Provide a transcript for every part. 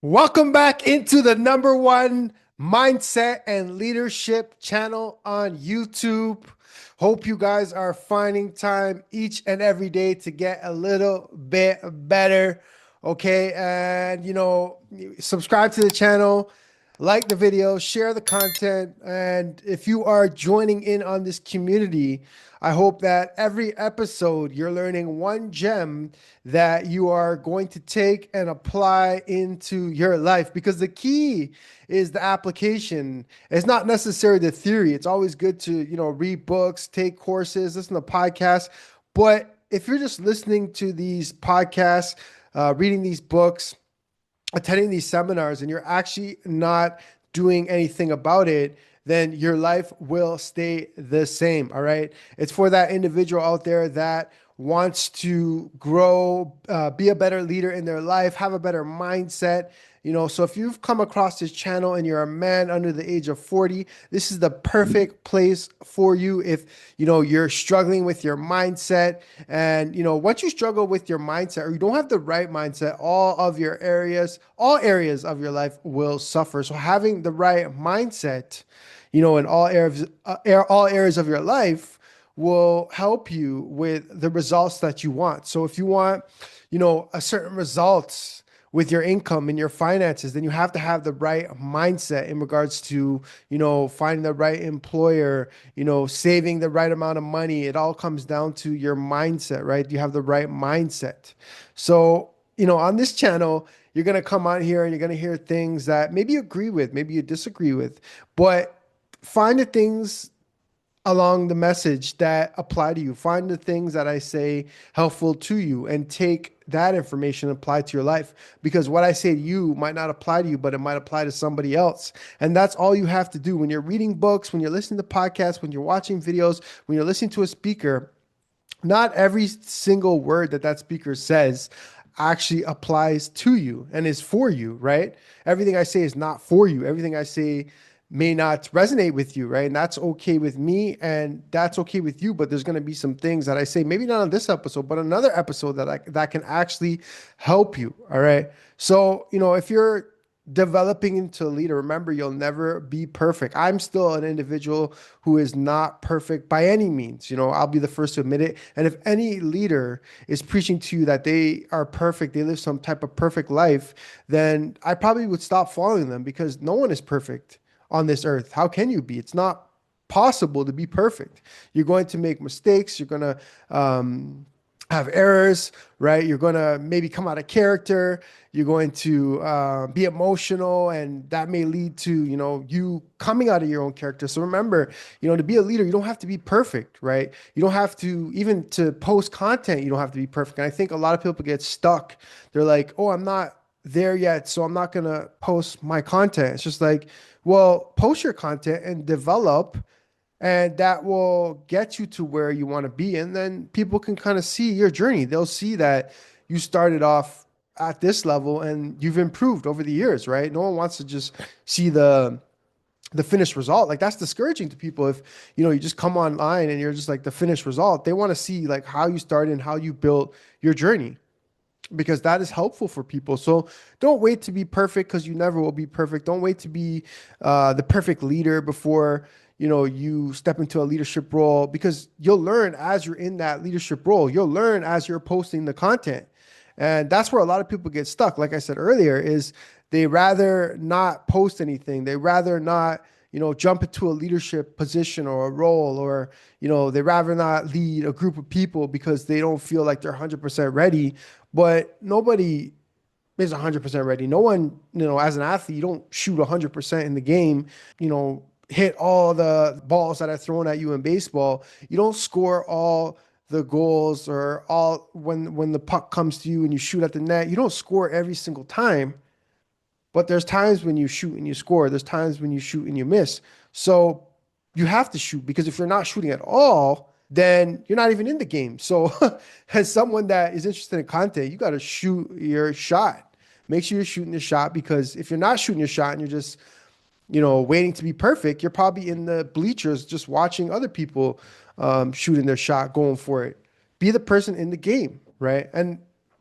Welcome back into the number one mindset and leadership channel on YouTube. Hope you guys are finding time each and every day to get a little bit better. Okay. And, subscribe to the channel, like the video, share the content. And if you are joining in on this community, I hope that every episode you're learning one gem that you are going to take and apply into your life, because the key is the application. It's not necessarily the theory. It's always good to, read books, take courses, listen to podcasts. But if you're just listening to these podcasts, reading these books, attending these seminars, and you're actually not doing anything about it, then your life will stay the same. All right. It's for that individual out there that wants to grow, be a better leader in their life, have a better mindset. So if you've come across this channel and you're a man under the age of 40, this is the perfect place for you. If, you're struggling with your mindset, and, once you struggle with your mindset or you don't have the right mindset, all areas of your life will suffer. So having the right mindset, in all areas of your life will help you with the results that you want. So if you want, a certain results with your income and your finances, then you have to have the right mindset in regards to, finding the right employer, saving the right amount of money. It all comes down to your mindset, right? You have the right mindset. So, on this channel, you're going to come out here and you're going to hear things that maybe you agree with, maybe you disagree with, but find the things along the message that apply to you. Find the things that I say helpful to you and take that information and apply to your life. Because what I say to you might not apply to you, but it might apply to somebody else. And that's all you have to do when you're reading books, when you're listening to podcasts, when you're watching videos, when you're listening to a speaker. Not every single word that speaker says actually applies to you and is for you, right? Everything I say is not for you. Everything I say may not resonate with you, right? And that's okay with me and that's okay with you. But there's going to be some things that I say, maybe not on this episode, but another episode that can actually help you. All right. So, if you're developing into a leader, remember, you'll never be perfect. I'm still an individual who is not perfect by any means. I'll be the first to admit it. And if any leader is preaching to you that they are perfect, they live some type of perfect life, then I probably would stop following them, because no one is perfect on this earth. How can you be? It's not possible to be perfect. You're going to make mistakes. You're going to have errors, right? You're going to maybe come out of character. You're going to be emotional, and that may lead to, you coming out of your own character. So remember, to be a leader, you don't have to be perfect, right? You don't have to, even to post content, you don't have to be perfect. And I think a lot of people get stuck. They're like, oh, I'm not there yet, so I'm not going to post my content. It's just like, well, post your content and develop, and that will get you to where you want to be. And then people can kind of see your journey. They'll see that you started off at this level and you've improved over the years, right? No one wants to just see the finished result. Like, that's discouraging to people. If you just come online and you're just like the finished result, they want to see like how you started and how you built your journey, because that is helpful for people. So don't wait to be perfect, because you never will be perfect. Don't wait to be the perfect leader before you step into a leadership role, because you'll learn as you're in that leadership role. You'll learn as you're posting the content. And that's where a lot of people get stuck. Like I said earlier, is they rather not post anything. They rather not, jump into a leadership position or a role, or, they rather not lead a group of people because they don't feel like they're 100% ready. But nobody is 100% ready. No one, as an athlete, you don't shoot 100% in the game, hit all the balls that are thrown at you in baseball. You don't score all the goals, or all when the puck comes to you and you shoot at the net. You don't score every single time. But there's times when you shoot and you score. There's times when you shoot and you miss. So you have to shoot, because if you're not shooting at all, then you're not even in the game. So as someone that is interested in content, you got to shoot your shot. Make sure you're shooting the shot, because if you're not shooting your shot and you're just, waiting to be perfect, you're probably in the bleachers just watching other people shooting their shot, going for it. Be the person in the game, right? And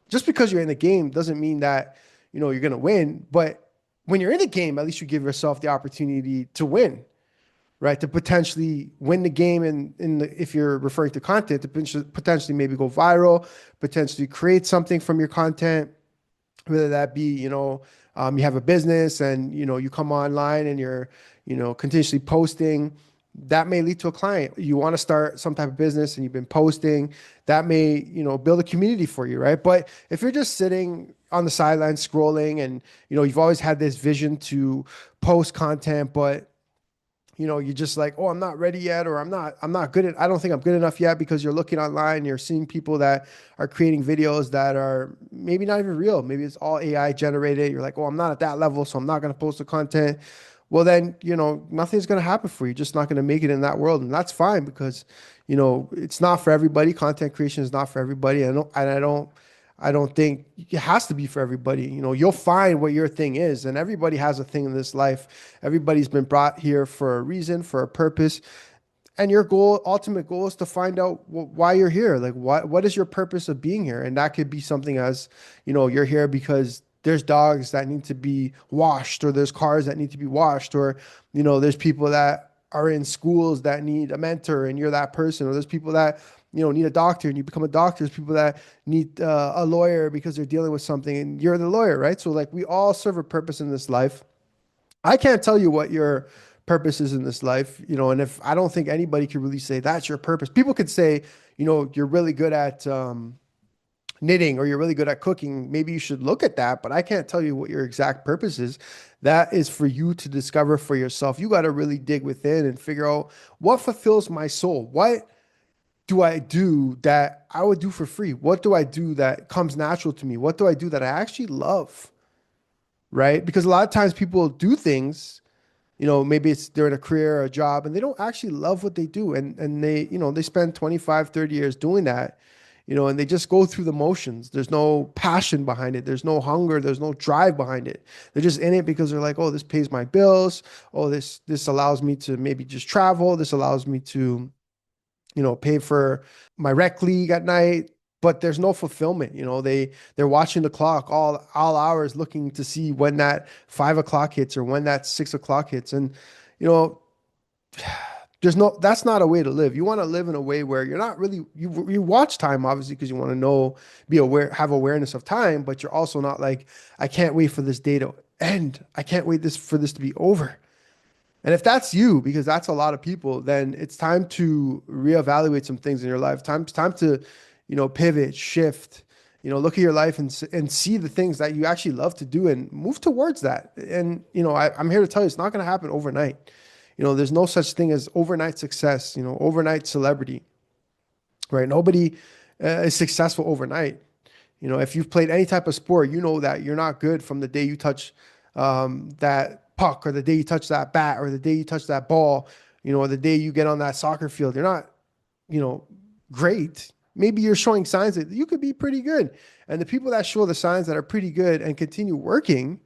just because you're in the game doesn't mean that you're going to win. But when you're in the game, at least you give yourself the opportunity to win, right? To potentially win the game, and if you're referring to content, to potentially maybe go viral, potentially create something from your content, whether that be, you have a business and, you come online and you're, continuously posting. That may lead to a client. You want to start some type of business and you've been posting, that may, build a community for you, right? But if you're just sitting on the sidelines scrolling and, you've always had this vision to post content, but you're just like, oh, I'm not ready yet, or I'm not good at, I don't think I'm good enough yet, because you're looking online, you're seeing people that are creating videos that are maybe not even real. Maybe it's all AI generated. You're like, oh, I'm not at that level, so I'm not going to post the content. Well, then, nothing's going to happen for you. You're just not going to make it in that world. And that's fine, because, it's not for everybody. Content creation is not for everybody. I don't think it has to be for everybody. You'll find what your thing is, and everybody has a thing in this life. Everybody's been brought here for a reason, for a purpose. And your ultimate goal is to find out why you're here. Like, what is your purpose of being here? And that could be something as, you're here because there's dogs that need to be washed, or there's cars that need to be washed, or, there's people that are in schools that need a mentor and you're that person, or there's people that, need a doctor and you become a doctor. There's people that need a lawyer because they're dealing with something and you're the lawyer, right? So like we all serve a purpose in this life. I can't tell you what your purpose is in this life, and if I don't think anybody could really say that's your purpose. People could say, you're really good at knitting, or you're really good at cooking. Maybe you should look at that, but I can't tell you what your exact purpose is. That is for you to discover for yourself. You got to really dig within and figure out what fulfills my soul. What do I do that I would do for free? What do I do that comes natural to me? What do I do that I actually love? Right? Because a lot of times people do things, maybe it's they're in a career or a job and they don't actually love what they do. And they, they spend 25, 30 years doing that, and they just go through the motions. There's no passion behind it. There's no hunger. There's no drive behind it. They're just in it because they're like, oh, this pays my bills. Oh, this allows me to maybe just travel. This allows me to, pay for my rec league at night, but there's no fulfillment. They're watching the clock all hours, looking to see when that 5 o'clock hits or when that 6 o'clock hits. And, you know, that's not a way to live. You want to live in a way where you're not really, you watch time, obviously, because you want to know, be aware, have awareness of time, but you're also not like, I can't wait for this day to end. I can't wait for this to be over. And if that's you, because that's a lot of people, then it's time to reevaluate some things in your life. Time to, pivot, shift, look at your life and see the things that you actually love to do and move towards that. And, I'm here to tell you, it's not going to happen overnight. There's no such thing as overnight success, overnight celebrity, right? Nobody is successful overnight. If you've played any type of sport, you know that you're not good from the day you touch that puck, or the day you touch that bat, or the day you touch that ball, or the day you get on that soccer field. You're not, you know, great. Maybe you're showing signs that you could be pretty good. And the people that show the signs that are pretty good and continue working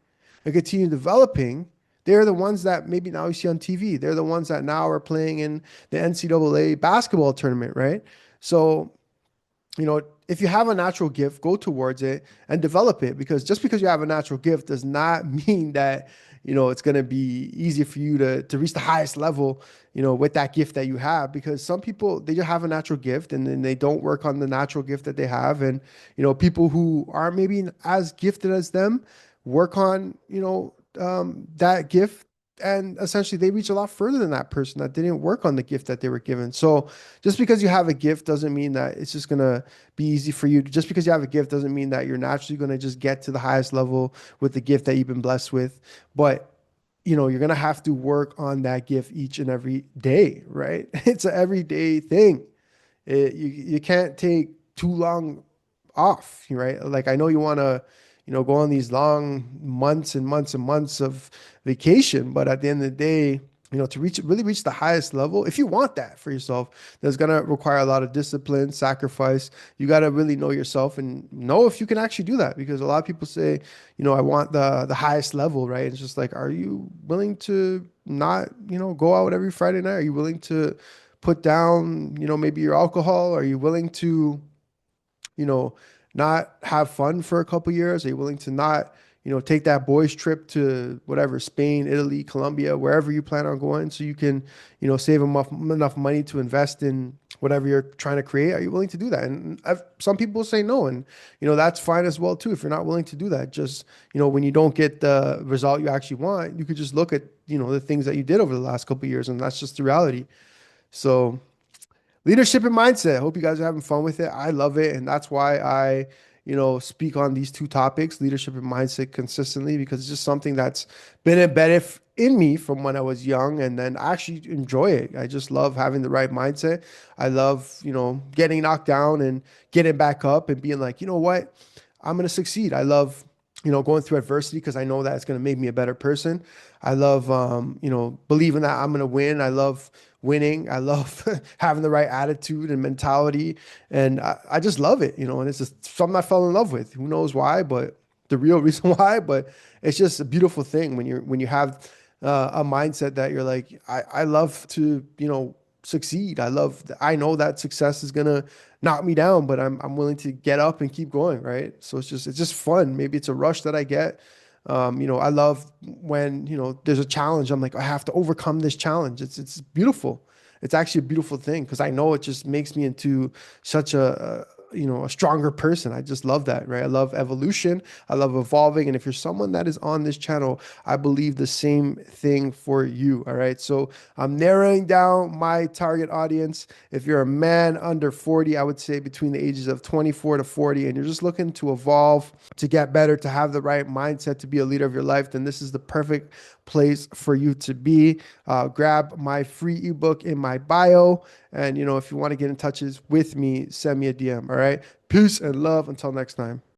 and continue developing, they're the ones that maybe now you see on TV. They're the ones that now are playing in the NCAA basketball tournament, right? So, if you have a natural gift, go towards it and develop it, because just because you have a natural gift does not mean that, it's going to be easy for you to reach the highest level, with that gift that you have, because some people, they just have a natural gift and then they don't work on the natural gift that they have. And, people who are maybe as gifted as them work on, that gift, and essentially they reach a lot further than that person that didn't work on the gift that they were given. So just because you have a gift doesn't mean that it's just going to be easy for you. Just because you have a gift doesn't mean that you're naturally going to just get to the highest level with the gift that you've been blessed with. But, you're going to have to work on that gift each and every day, right? It's an everyday thing. You can't take too long off, right? Like, I know you want to, go on these long months and months and months of vacation, but at the end of the day, to really reach the highest level, if you want that for yourself, that's going to require a lot of discipline, sacrifice. You got to really know yourself and know if you can actually do that, because a lot of people say, I want the highest level, right? It's just like, are you willing to not, go out every Friday night? Are you willing to put down, maybe your alcohol? Are you willing to, you know, not have fun for a couple years? Are you willing to not, take that boys trip to whatever, Spain, Italy, Colombia, wherever you plan on going, so you can, save enough money to invest in whatever you're trying to create? Are you willing to do that? And some people say no, and that's fine as well too. If you're not willing to do that, just when you don't get the result you actually want, you could just look at the things that you did over the last couple of years, and that's just the reality. So leadership and mindset. Hope you guys are having fun with it. I love it. And that's why I, speak on these two topics, leadership and mindset, consistently, because it's just something that's been embedded in me from when I was young. And then I actually enjoy it. I just love having the right mindset. I love, getting knocked down and getting back up and being like, you know what? I'm going to succeed. I love, going through adversity because I know that it's going to make me a better person. I love, believing that I'm going to win. I love winning. I love having the right attitude and mentality. And I just love it, and it's just something I fell in love with. Who knows why, but the real reason why, but it's just a beautiful thing when you have a mindset that you're like, I love to, succeed. I know that success is gonna knock me down, but I'm willing to get up and keep going, right? So it's just fun. Maybe it's a rush that I get. I love when, there's a challenge. I'm like, I have to overcome this challenge. It's beautiful. It's actually a beautiful thing because I know it just makes me into such a stronger person. I just love that, right? I love evolution. I love evolving. And if you're someone that is on this channel, I believe the same thing for you. All right. So I'm narrowing down my target audience. If you're a man under 40, I would say between the ages of 24 to 40, and you're just looking to evolve, to get better, to have the right mindset, to be a leader of your life, then this is the perfect place for you to be. Grab my free ebook in my bio. And, if you want to get in touch with me, send me a DM. All right. Peace and love. Until next time.